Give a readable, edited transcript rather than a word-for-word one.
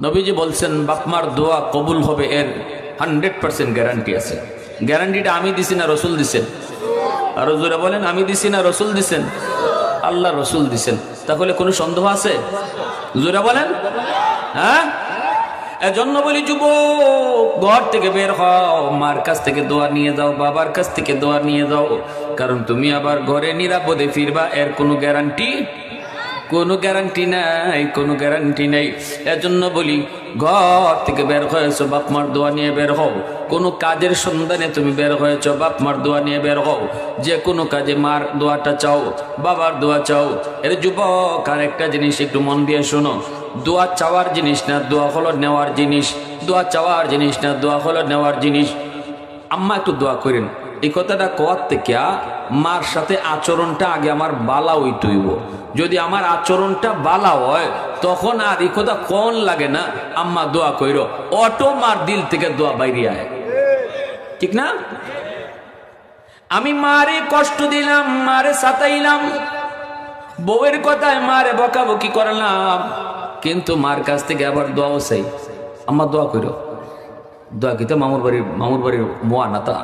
নবীজি বলছেন বাপমার দোয়া কবুল হবে এর 100% গ্যারান্টি আছে। গ্যারান্টিটা আমি দিছি না রসুল দিছেন? আরো জোরে বলেন, আমি দিছি না রসুল দিছেন? আল্লাহ রসুল দিছেন। তাহলে কোনো সন্দেহ আছে? জোরে বলেন। হ্যাঁ, এজন্য বলি যুবক, ঘর থেকে বের হও, মার কাছ থেকে দোয়া নিয়ে যাও, বাবার কাছ থেকে দোয়া নিয়ে যাও, কারণ তুমি আবার ঘরে নিরাপদে ফিরবা এর কোনো গ্যারান্টি নাই, কোনো গ্যারান্টি নেই। এজন্য বলি ঘর থেকে বের হয়েছো, বাপ মার দোয়া নিয়ে বের হও। কোনো কাজের সন্ধানে তুমি বের হয়েছো, বাপ মার দোয়া নিয়ে বের হও। যে কোনো কাজে মার দোয়াটা চাও, বাবার দোয়া চাও। এর যুবক আর একটা জিনিস একটু মন দিয়ে শোনো, দোয়া চাওয়ার জিনিস না, দোয়া হলো নেওয়ার জিনিস। দোয়া চাওয়ার জিনিস না, দোয়া হলো নেওয়ার জিনিস। আম্মা একটু দোয়া করেন, এই কথাটা কর থেকে মার সাথে আচরণটা আগে আমার বালা হইতইব। যদি আমার আচরণটা বালা হয় তখন আর এই কথা কোন লাগে না, আম্মা দোয়া কইর, অটো মার দিল থেকে দোয়া বাইরে আয়, ঠিক না? আমি মারে কষ্ট দিলাম, মারে সাতাইলাম, বউয়ের কথায় মারে বকাবকি করলাম, কিন্তু মার কাছ থেকে আবার দোয়াও চাই, আম্মা দোয়া কইর। দোয়া কিন্তু মামুর বাড়ির মোয়া না তা